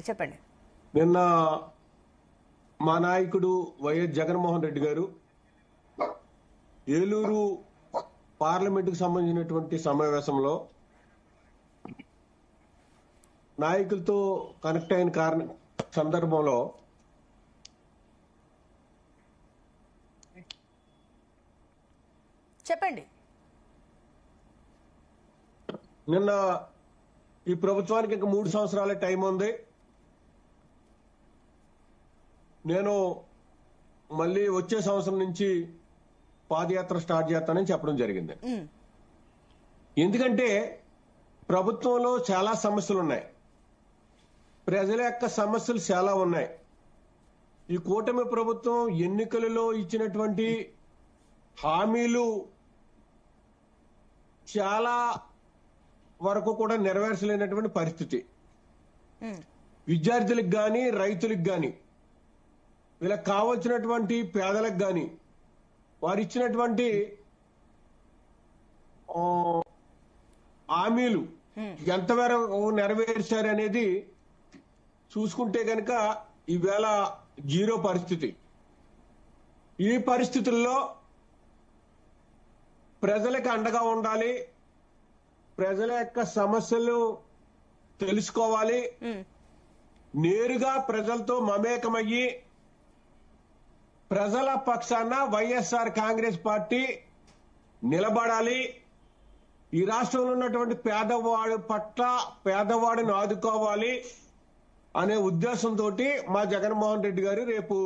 అండి, చెప్పండి. నిన్న మా నాయకుడు వైఎస్ జగన్మోహన్ రెడ్డి గారు ఏలూరు పార్లమెంటుకు సంబంధించినటువంటి సమావేశంలో నాయకులతో కనెక్ట్ అయిన సందర్భంలో చెప్పండి. నిన్న ఈ ప్రభుత్వానికి ఇంకా 3 సంవత్సరాల టైం ఉంది, నేను మళ్ళీ వచ్చే సంవత్సరం నుంచి పాదయాత్ర స్టార్ట్ చేస్తానని చెప్పడం జరిగింది. ఎందుకంటే ప్రభుత్వంలో చాలా సమస్యలు ఉన్నాయి, ప్రజల యొక్క సమస్యలు చాలా ఉన్నాయి. ఈ కూటమి ప్రభుత్వం ఎన్నికలలో ఇచ్చినటువంటి హామీలు చాలా వరకు కూడా నెరవేర్చలేనటువంటి పరిస్థితి. విద్యార్థులకు కానీ రైతులకు కానీ వీళ్ళకి కావాల్సినటువంటి పేదలకు కానీ వారు ఇచ్చినటువంటి హామీలు ఎంతవరకు నెరవేర్చారనేది చూసుకుంటే కనుక ఈవేళ జీరో పరిస్థితి. ఈ పరిస్థితుల్లో ప్రజలకు అండగా ఉండాలి, ప్రజల యొక్క సమస్యలు తెలుసుకోవాలి, నేరుగా ప్రజలతో మమేకమయ్యి ప్రజల పక్షాన వైఎస్ఆర్ కాంగ్రెస్ పార్టీ నిలబడాలి. ఈ రాష్ట్రంలో ఉన్నటువంటి పేదవాడి పట్ల పేదవాడిని ఆదుకోవాలి అనే ఉద్దేశంతో మా జగన్మోహన్ రెడ్డి గారు రేపు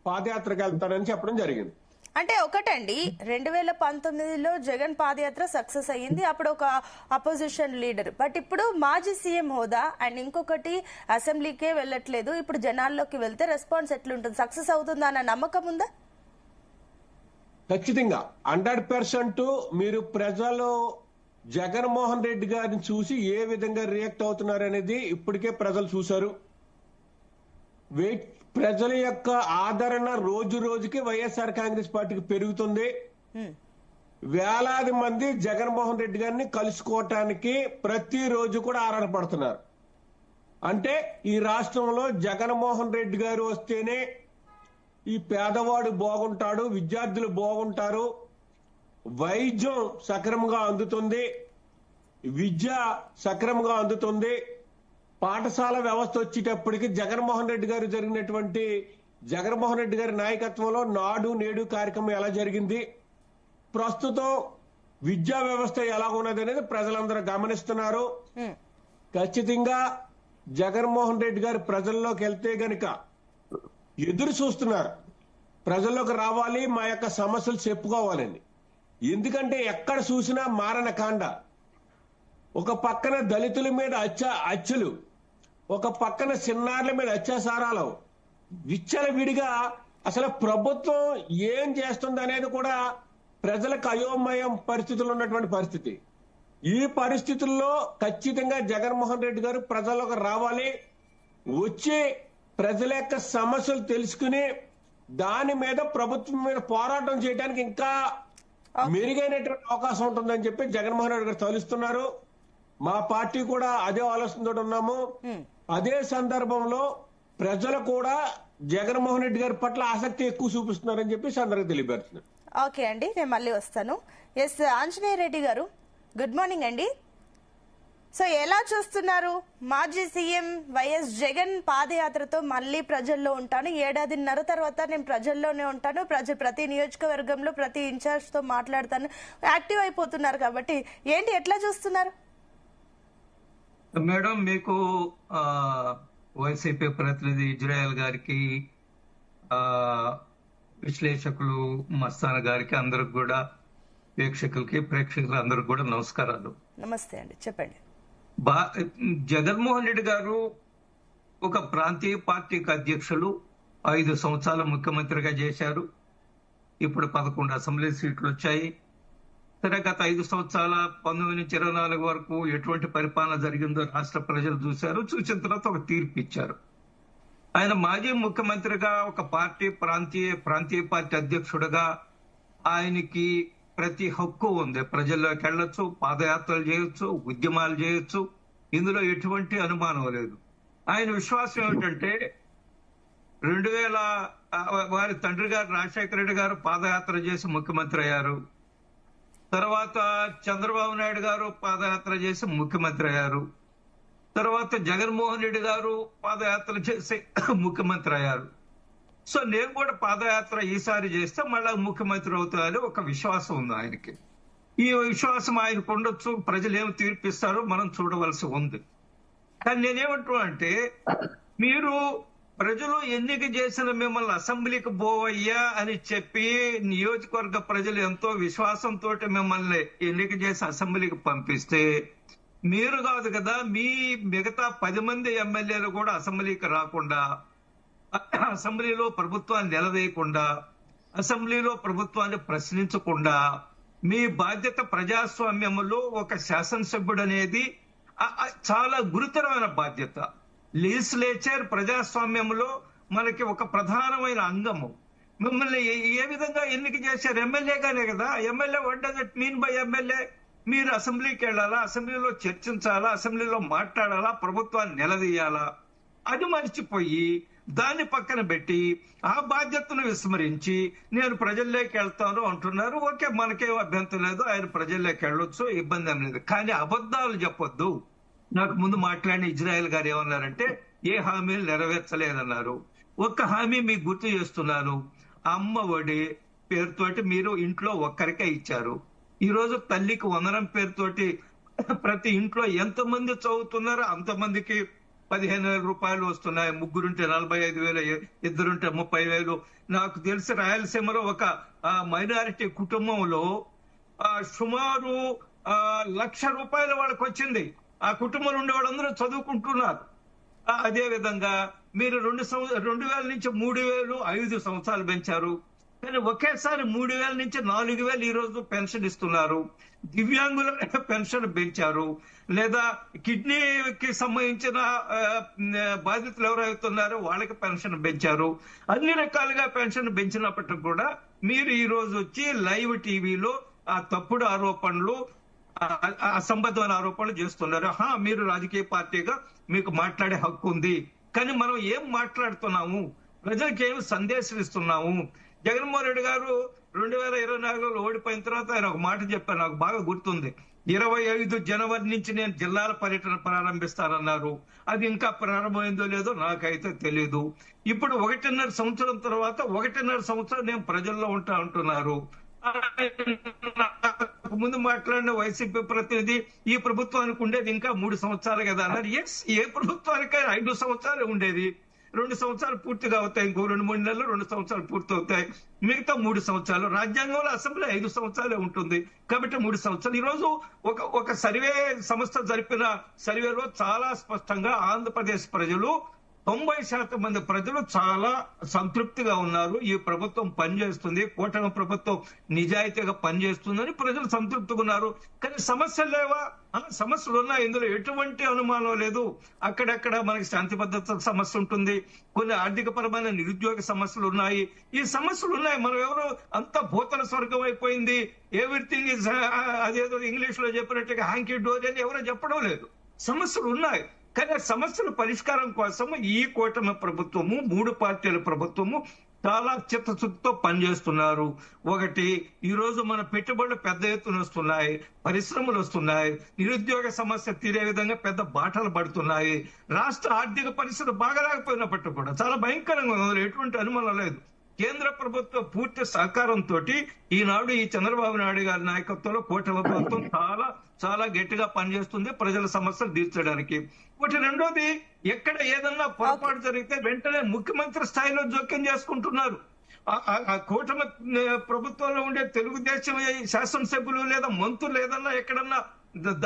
పాదయాత్రకు వెళ్తారని చెప్పడం జరిగింది. అంటే ఒకటండి, 2019లో జగన్ పాదయాత్ర సక్సెస్ అయ్యింది, అప్పుడు ఒక అపోజిషన్ లీడర్. బట్ ఇప్పుడు మాజీ సీఎం హోదా అండ్ ఇంకొకటి అసెంబ్లీకే వెళ్ళట్లేదు. ఇప్పుడు జనాల్లోకి వెళ్తే రెస్పాన్స్ ఎట్లుంటుంది, సక్సెస్ అవుతుందా అన్న నమ్మకం ఉందా? ఖచ్చితంగా 100% మీరు ప్రజలు జగన్మోహన్ రెడ్డి గారిని చూసి ఏ విధంగా రియాక్ట్ అవుతున్నారు అనేది ఇప్పటికే ప్రజలు చూశారు. ప్రజల యొక్క ఆదరణ రోజు రోజుకి వైఎస్ఆర్ కాంగ్రెస్ పార్టీకి పెరుగుతుంది. వేలాది మంది జగన్మోహన్ రెడ్డి గారిని కలుసుకోవటానికి ప్రతిరోజు కూడా ఆరాటపడుతున్నారు. అంటే ఈ రాష్ట్రంలో జగన్మోహన్ రెడ్డి గారు వస్తేనే ఈ పేదవాడు బాగుంటాడు, విద్యార్థులు బాగుంటారు, వైద్యం సక్రమంగా అందుతుంది, విద్య సక్రమంగా అందుతుంది, పాఠశాల వ్యవస్థ వచ్చేటప్పటికి జగన్మోహన్ రెడ్డి గారి నాయకత్వంలో నాడు నేడు కార్యక్రమం ఎలా జరిగింది, ప్రస్తుతం విద్యా వ్యవస్థ ఎలా ఉన్నది అనేది ప్రజలందరూ గమనిస్తున్నారు. ఖచ్చితంగా జగన్మోహన్ రెడ్డి గారు ప్రజల్లోకి వెళ్తే గనక ఎదురు చూస్తున్నారు, ప్రజల్లోకి రావాలి, మా యొక్క సమస్యలు చెప్పుకోవాలని. ఎందుకంటే ఎక్కడ చూసినా మారణ కాండ, ఒక పక్కన దళితుల మీద హత్యలు, ఒక పక్కన చిన్నారుల మీద అత్యాచారాలు, విచ్చలవిడిగా అసలు ప్రభుత్వం ఏం చేస్తుంది అనేది కూడా ప్రజలకు అయోమయం పరిస్థితులు ఉన్నటువంటి పరిస్థితి. ఈ పరిస్థితుల్లో ఖచ్చితంగా జగన్మోహన్ రెడ్డి గారు ప్రజల్లోకి రావాలి, వచ్చి ప్రజల యొక్క సమస్యలు తెలుసుకుని దాని మీద ప్రభుత్వం మీద పోరాటం చేయడానికి ఇంకా మెరుగైనటువంటి అవకాశం ఉంటుందని చెప్పి జగన్మోహన్ రెడ్డి గారు తలుస్తున్నారు. మా పార్టీ కూడా అదే ఆలోచనతో ఉన్నాము. అదే సందర్భంలో ప్రజలు కూడా జగన్మోహన్ రెడ్డి గారి పట్ల ఆసక్తి ఎక్కువ చూపిస్తున్నారని చెప్పి అందరికి తెలియపరుస్తున్నారు. ఓకే అండి, నేను మళ్ళీ వస్తాను. ఎస్ ఆంజనేయ రెడ్డి గారు, గుడ్ మార్నింగ్ అండి. సో ఎలా చూస్తున్నారు, మాజీ సీఎం వైఎస్ జగన్ పాదయాత్రతో మళ్ళీ ప్రజల్లో ఉంటాను, 1.5 ఏళ్ల తర్వాత నేను ప్రజల్లోనే ఉంటాను, ప్రతి నియోజకవర్గంలో ప్రతి ఇన్ఛార్జ్ తో మాట్లాడతాను, యాక్టివ్ అయిపోతున్నారు కాబట్టి ఏంటి, ఎట్లా చూస్తున్నారు? మేడం, మీకు వైసీపీ ప్రతినిధి ఇజ్రాయెల్ గారికి, విశ్లేషకులు మస్తాన్ గారికి, అందరికి కూడా వీక్షకులకి ప్రేక్షకులు అందరికి కూడా నమస్కారాలు. నమస్తే అండి, చెప్పండి. జగన్మోహన్ రెడ్డి గారు ఒక ప్రాంతీయ పార్టీకి అధ్యక్షులు, 5 సంవత్సరాలు ముఖ్యమంత్రిగా చేశారు. ఇప్పుడు 11 అసెంబ్లీ సీట్లు వచ్చాయి. సరే, గత 5 సంవత్సరాల 19 నుంచి 24 వరకు ఎటువంటి పరిపాలన జరిగిందో రాష్ట్ర ప్రజలు చూశారు. చూసిన తర్వాత ఒక తీర్పు ఇచ్చారు. ఆయన మాజీ ముఖ్యమంత్రిగా ఒక ప్రాంతీయ పార్టీ అధ్యక్షుడిగా ఆయనకి ప్రతి హక్కు ఉంది. ప్రజల్లోకి వెళ్ళొచ్చు, పాదయాత్రలు చేయొచ్చు, ఉద్యమాలు చేయొచ్చు, ఇందులో ఎటువంటి అనుమానం లేదు. ఆయన విశ్వాసం ఏమిటంటే 2000 వారి తండ్రి గారు రాజశేఖర రెడ్డి గారు పాదయాత్ర చేసి ముఖ్యమంత్రి అయ్యారు. తర్వాత చంద్రబాబు నాయుడు గారు పాదయాత్ర చేసి ముఖ్యమంత్రి అయ్యారు. తర్వాత జగన్మోహన్ రెడ్డి గారు పాదయాత్ర చేసి ముఖ్యమంత్రి అయ్యారు. సో నేను కూడా పాదయాత్ర ఈసారి చేస్తే మళ్ళా ముఖ్యమంత్రి అవుతారని ఒక విశ్వాసం ఉంది ఆయనకి. ఈ విశ్వాసం ఆయనకు ఉండొచ్చు, ప్రజలు ఏమి తీర్పిస్తారో మనం చూడవలసి ఉంది. కానీ నేనేమంటున్నా అంటే, మీరు ప్రజలు ఎన్నిక చేసిన మిమ్మల్ని అసెంబ్లీకి పోవయ్యా అని చెప్పి నియోజకవర్గ ప్రజలు ఎంతో విశ్వాసంతో మిమ్మల్ని ఎన్నిక చేసి అసెంబ్లీకి పంపిస్తే మీరు కాదు కదా, మీ మిగతా 10 మంది ఎమ్మెల్యేలు కూడా అసెంబ్లీకి రాకుండా, అసెంబ్లీలో ప్రభుత్వాన్ని నిలదీయకుండా, అసెంబ్లీలో ప్రభుత్వాన్ని ప్రశ్నించకుండా, మీ బాధ్యత ప్రజాస్వామ్యంలో ఒక శాసనసభ్యుడు అనేది చాలా గురుతరమైన బాధ్యత. లెజిస్లేచర్ ప్రజాస్వామ్యంలో మనకి ఒక ప్రధానమైన అంగము. మిమ్మల్ని ఏ విధంగా ఎన్నిక చేశారు? ఎమ్మెల్యేగానే కదా. MLA what does it mean by MLA? మీరు అసెంబ్లీకి వెళ్ళాలా, అసెంబ్లీలో చర్చించాలా, అసెంబ్లీలో మాట్లాడాలా, ప్రభుత్వాన్ని నిలదీయాలా? అది మర్చిపోయి దాన్ని పక్కన పెట్టి ఆ బాధ్యతను విస్మరించి నేను ప్రజల్లోకి వెళ్తాను అంటున్నారు. ఓకే, మనకేం అభ్యంతరం లేదు, ఆయన ప్రజల్లోకి వెళ్ళొచ్చు, ఇబ్బంది ఏం లేదు. కానీ అబద్ధాలు చెప్పొద్దు. నాకు ముందు మాట్లాడిన ఇజ్రాయెల్ గారు ఏమన్నారంటే ఏ హామీలు నెరవేర్చలేదన్నారు. ఒక్క హామీ మీకు గుర్తు చేస్తున్నాను. అమ్మ ఒడి పేరుతోటి మీరు ఇంట్లో ఒక్కరికే ఇచ్చారు. ఈ రోజు తల్లికి వందనం పేరుతోటి ప్రతి ఇంట్లో ఎంతమంది చదువుతున్నారో అంతమందికి 15,000 రూపాయలు వస్తున్నాయి. ముగ్గురుంటే 45,000, ఇద్దరుంటే 30,000. నాకు తెలిసి రాయలసీమలో ఒక మైనారిటీ కుటుంబంలో సుమారు 1,00,000 రూపాయలు వాళ్ళకి వచ్చింది. ఆ కుటుంబంలో ఉండే వాళ్ళందరూ చదువుకుంటున్నారు. అదే విధంగా మీరు 2,000 నుంచి 3,000 5 సంవత్సరాలు పెంచారు. కానీ ఒకేసారి 3,000 నుంచి 4,000 ఈ రోజు పెన్షన్ ఇస్తున్నారు. దివ్యాంగుల పెన్షన్ పెంచారు. లేదా కిడ్నీకి సంబంధించిన బాధితులు ఎవరైతున్నారో వాళ్ళకి పెన్షన్ పెంచారు. అన్ని రకాలుగా పెన్షన్ పెంచినప్పటికీ కూడా మీరు ఈ రోజు వచ్చి లైవ్ టీవీలో ఆ తప్పుడు ఆరోపణలు, అసంబద్ధమైన ఆరోపణలు చేస్తున్నారు. మీరు రాజకీయ పార్టీగా మీకు మాట్లాడే హక్కు ఉంది. కానీ మనం ఏం మాట్లాడుతున్నాము, ప్రజలకు ఏమి సందేశం ఇస్తున్నాము? జగన్మోహన్ రెడ్డి గారు 2024లో ఓడిపోయిన తర్వాత ఆయన ఒక మాట చెప్పారు, నాకు బాగా గుర్తుంది. 25 జనవరి నుంచి నేను జిల్లాల పర్యటన ప్రారంభిస్తానన్నారు. అది ఇంకా ప్రారంభమైందో లేదో నాకైతే తెలియదు. ఇప్పుడు 1.5 సంవత్సరం తర్వాత 1.5 సంవత్సరం నేను ప్రజల్లో ఉంటా అంటున్నారు. ముందు మాట్లాడిన వైసీపీ ప్రతినిధి ఈ ప్రభుత్వానికి ఉండేది ఇంకా 3 సంవత్సరాలు కదా అన్నారు. ఎస్, ఏ ప్రభుత్వానికి 5 సంవత్సరాలు ఉండేది. 2 సంవత్సరాలు పూర్తిగా అవుతాయి. ఇంకో 2-3 నెలలు 2 సంవత్సరాలు పూర్తి అవుతాయి. మిగతా 3 సంవత్సరాలు రాజ్యాంగంలో అసెంబ్లీ 5 సంవత్సరాలే ఉంటుంది కాబట్టి 3 సంవత్సరాలు. ఈ రోజు ఒక సర్వే సంస్థ జరిపిన సర్వేలో చాలా స్పష్టంగా ఆంధ్రప్రదేశ్ ప్రజలు 90% మంది ప్రజలు చాలా సంతృప్తిగా ఉన్నారు. ఈ ప్రభుత్వం పనిచేస్తుంది, కూటమి ప్రభుత్వం నిజాయితీగా పనిచేస్తుందని ప్రజలు సంతృప్తిగా ఉన్నారు. కానీ సమస్యలు లేవా? సమస్యలు ఉన్నాయి, ఇందులో ఎటువంటి అనుమానం లేదు. అక్కడక్కడ మనకి శాంతి భద్రత సమస్య ఉంటుంది, కొన్ని ఆర్థిక పరమైన నిరుద్యోగ సమస్యలు ఉన్నాయి. ఈ సమస్యలు ఉన్నాయి. మనం ఎవరు అంత భూతల స్వర్గం అయిపోయింది, ఎవ్రీథింగ్ ఇస్ అదేదో ఇంగ్లీష్ లో చెప్పినట్టుగా హ్యాంకీ డోరీ అని ఎవరో చెప్పడం లేదు. సమస్యలు ఉన్నాయి. కానీ సమస్యల పరిష్కారం కోసం ఈ కూటమి ప్రభుత్వము, 3 పార్టీల ప్రభుత్వము చాలా చిత్తశుద్ధితో పనిచేస్తున్నారు. ఒకటి, ఈ రోజు మన పెట్టుబడులు పెద్ద ఎత్తున వస్తున్నాయి, పరిశ్రమలు వస్తున్నాయి, నిరుద్యోగ సమస్య తీరే విధంగా పెద్ద బాటలు పడుతున్నాయి. రాష్ట్ర ఆర్థిక పరిస్థితి బాగా లేకపోయినప్పటికీ కూడా చాలా భయంకరంగా ఉంది, ఎటువంటి అనుమానం లేదు. కేంద్ర ప్రభుత్వ పూర్తి సహకారంతో ఈనాడు ఈ చంద్రబాబు నాయుడు గారి నాయకత్వంలో కూటమి ప్రభుత్వం చాలా గట్టిగా పనిచేస్తుంది ప్రజల సమస్యలు తీర్చడానికి. ఒకటి, రెండోది, ఎక్కడ ఏదన్నా పొరపాటు జరిగితే వెంటనే ముఖ్యమంత్రి స్థాయిలో జోక్యం చేసుకుంటున్నారు. ఆ కూటమి ప్రభుత్వంలో ఉండే తెలుగుదేశం శాసనసభ్యులు లేదా మంత్రులు ఏదన్నా ఎక్కడన్నా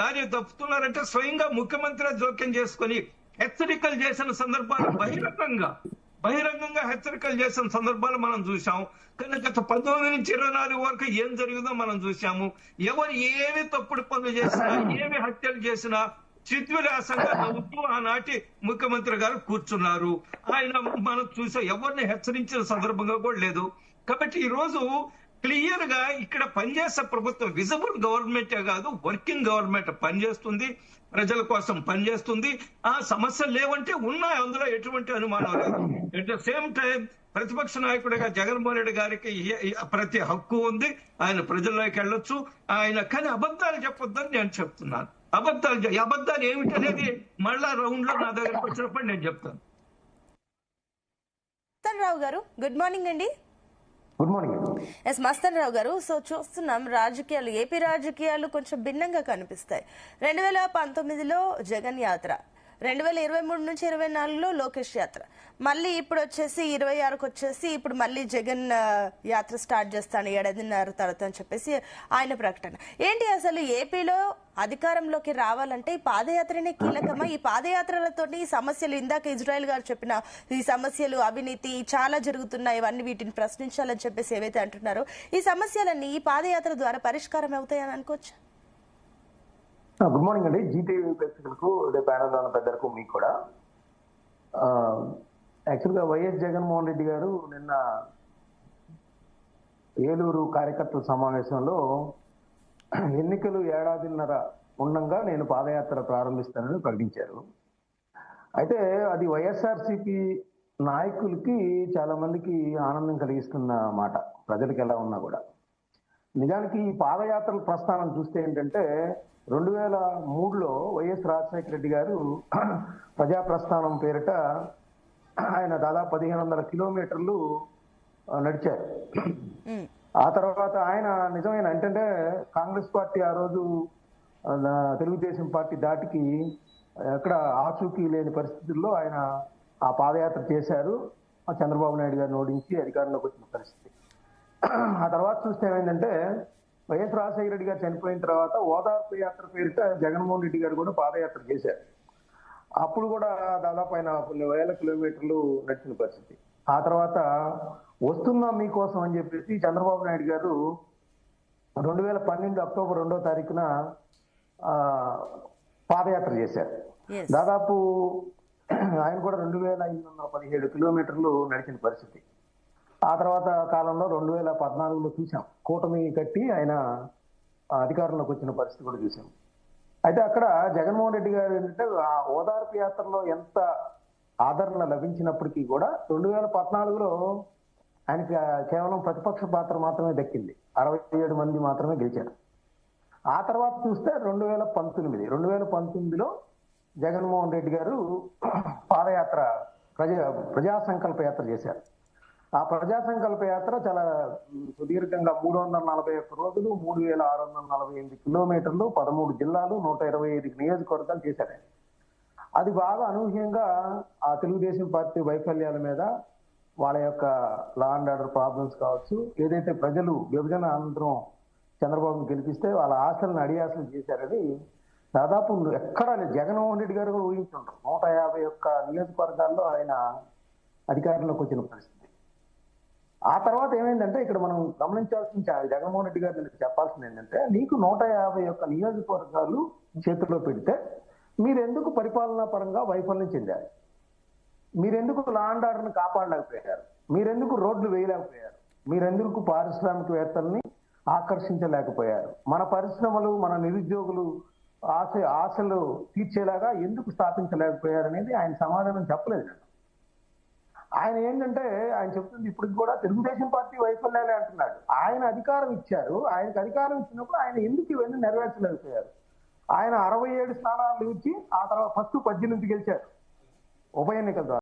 దారి తప్పుతున్నారంటే స్వయంగా ముఖ్యమంత్రి జోక్యం చేసుకుని హెచ్చరికలు చేసిన సందర్భాలు బహిరంగంగా హెచ్చరికలు చేసిన సందర్భాలు మనం చూసాం. కానీ గత 19 నుంచి 24 వరకు ఏం జరిగిందో మనం చూసాము. ఎవరు ఏమి తప్పుడు పనులు చేసినా, ఏమి హత్యలు చేసినా చిద్విలాసంగా నవ్వుతూ ఆనాటి ముఖ్యమంత్రి గారు కూర్చున్నారు. ఆయన మనం చూసా, ఎవరిని హెచ్చరించిన సందర్భంగా కూడా లేదు. కాబట్టి ఈ రోజు క్లియర్ గా ఇక్కడ పనిచేసే ప్రభుత్వం విజిబుల్ గవర్నమెంటే కాదు, వర్కింగ్ గవర్నమెంట్ పనిచేస్తుంది, ప్రజల కోసం పనిచేస్తుంది. ఆ సమస్యలు లేవంటే ఉన్నాయి, అందులో ఎటువంటి అనుమానం లేదు. ఎట్ ద సేమ్ టైం ప్రతిపక్ష నాయకుడిగా జగన్మోహన్ రెడ్డి గారికి ప్రతి హక్కు ఉంది, ఆయన ప్రజల్లోకి వెళ్ళొచ్చు ఆయన, కానీ అబద్ధాలు చెప్పొద్దని నేను చెప్తున్నాను. అబద్ధాలు ఏమిటనేది మళ్ళా రౌండ్ లో నా దగ్గరకు వచ్చినప్పుడు నేను చెప్తాను. రావు గారు గుడ్ మార్నింగ్ అండి. Good morning. ఎస్ మస్తన్ రావు గారు, సో చూస్తున్నాం రాజకీయాలు, ఏపీ రాజకీయాలు కొంచెం భిన్నంగా కనిపిస్తాయి. 2019లో జగన్ యాత్ర, 2023 నుంచి 24లో లోకేష్ యాత్ర, మళ్ళీ ఇప్పుడు వచ్చేసి 26కు వచ్చేసి ఇప్పుడు మళ్ళీ జగన్ యాత్ర స్టార్ట్ చేస్తాను 7.5 తర్వాత అని చెప్పేసి ఆయన ప్రకటన. ఏంటి అసలు ఏపీలో అధికారంలోకి రావాలంటే ఈ పాదయాత్రనే కీలకమా? ఈ పాదయాత్రలతో ఈ సమస్యలు, ఇందాక ఇజ్రాయెల్ గారు చెప్పిన ఈ సమస్యలు, అవినీతి చాలా జరుగుతున్నాయి, ఇవన్నీ వీటిని ప్రశ్నించాలని చెప్పేసి ఏవైతే అంటున్నారో ఈ సమస్యలన్నీ ఈ పాదయాత్ర ద్వారా పరిష్కారం అవుతాయని అనుకోవచ్చు. గుడ్ మార్నింగ్ అండి, జీటీవీ ప్రేక్షకులకు, ప్యానల్ ఉన్న పెద్దలకు, మీకు కూడా. యాక్చువల్గా వైఎస్ జగన్మోహన్ రెడ్డి గారు నిన్న ఏలూరు కార్యకర్తల సమావేశంలో ఎన్నికలు 1.5 ఉండగా నేను పాదయాత్ర ప్రారంభిస్తానని ప్రకటించారు. అయితే అది వైఎస్ఆర్సీపీ నాయకులకి చాలా మందికి ఆనందం కలిగిస్తున్న మాట, ప్రజలకు ఎలా ఉన్నా కూడా. నిజానికి ఈ పాదయాత్రల ప్రస్థానం చూస్తే ఏంటంటే 2003లో వైఎస్ రాజశేఖర రెడ్డి గారు ప్రజా ప్రస్థానం పేరిట ఆయన దాదాపు 1500 కిలోమీటర్లు నడిచారు. ఆ తర్వాత ఆయన నిజమైన ఏంటంటే కాంగ్రెస్ పార్టీ ఆ రోజు తెలుగుదేశం పార్టీ దాటికి ఎక్కడ ఆచూకీ లేని పరిస్థితుల్లో ఆయన ఆ పాదయాత్ర చేశారు. చంద్రబాబు నాయుడు గారిని ఓడించి అధికారంలోకి వచ్చిన పరిస్థితి. ఆ తర్వాత చూస్తే ఏమైందంటే వైఎస్ రాజశేఖర రెడ్డి గారు చనిపోయిన తర్వాత ఓదార్పు యాత్ర పేరిట జగన్మోహన్ రెడ్డి గారు కూడా పాదయాత్ర చేశారు. అప్పుడు కూడా దాదాపు ఆయన కొన్ని వేల కిలోమీటర్లు నడిచిన పరిస్థితి. ఆ తర్వాత వస్తున్నాం మీకోసం అని చెప్పేసి చంద్రబాబు నాయుడు గారు 2012 అక్టోబర్ 2వ తారీఖున పాదయాత్ర చేశారు. దాదాపు ఆయన కూడా 2517 కిలోమీటర్లు నడిచిన పరిస్థితి. ఆ తర్వాత కాలంలో 2014లో చూసాం, కూటమి కట్టి ఆయన అధికారంలోకి వచ్చిన పరిస్థితి కూడా చూసాం. అయితే అక్కడ జగన్మోహన్ రెడ్డి గారు ఏంటంటే ఆ ఓదార్పు యాత్రలో ఎంత ఆదరణ లభించినప్పటికీ కూడా 2014లో ఆయనకి కేవలం ప్రతిపక్ష పాత్ర మాత్రమే దక్కింది, 67 మంది మాత్రమే గెలిచారు. ఆ తర్వాత చూస్తే 2019లో జగన్మోహన్ రెడ్డి గారు పాదయాత్ర ప్రజా సంకల్ప యాత్ర చేశారు. ఆ ప్రజా సంకల్ప యాత్ర చాలా సుదీర్ఘంగా 341 రోజులు, 3648 కిలోమీటర్లు, 13 జిల్లాలు, 125 నియోజకవర్గాలు చేశారు. అది బాగా అనూహ్యంగా ఆ తెలుగుదేశం పార్టీ వైఫల్యాల మీద, వాళ్ళ యొక్క లా అండ్ ఆర్డర్ ప్రాబ్లమ్స్ కావచ్చు, ఏదైతే ప్రజలు విభజన అనంతరం చంద్రబాబును గెలిపిస్తే వాళ్ళ ఆశలను అడియాసలు చేశారని దాదాపు ఎక్కడ జగన్మోహన్ రెడ్డి గారు కూడా ఊహించుంటారు. 151 నియోజకవర్గాల్లో ఆయన అధికారంలోకి వచ్చిన పరిస్థితి. ఆ తర్వాత ఏమైందంటే ఇక్కడ మనం గమనించాల్సిన జగన్మోహన్ రెడ్డి గారు చెప్పాల్సింది ఏంటంటే, నీకు 151 నియోజకవర్గాలు చేతిలో పెడితే మీరెందుకు పరిపాలనా పరంగా వైఫల్యం చెందారు? మీరెందుకు లా అండ్ ఆర్డర్ని కాపాడలేకపోయారు? మీరెందుకు రోడ్లు వేయలేకపోయారు? మీరెందుకు పారిశ్రామికవేత్తల్ని ఆకర్షించలేకపోయారు? మన పరిశ్రమలు, మన నిరుద్యోగులు ఆశలు తీర్చేలాగా ఎందుకు స్థాపించలేకపోయారు అనేది ఆయన సమాధానం చెప్పలేదు. ఆయన ఏంటంటే ఆయన చెప్తుంది ఇప్పటికి కూడా తెలుగుదేశం పార్టీ వైఫల్యాలే అంటున్నాడు. ఆయన అధికారం ఇచ్చారు, ఆయనకు అధికారం ఇచ్చినప్పుడు ఆయన ఎందుకు ఇవన్నీ నెరవేర్చలేకపోయారు? ఆయన 67 స్థానాలు ఇచ్చి ఆ తర్వాత ఫస్ట్ 18 గెలిచారు ఉప ఎన్నికల ద్వారా.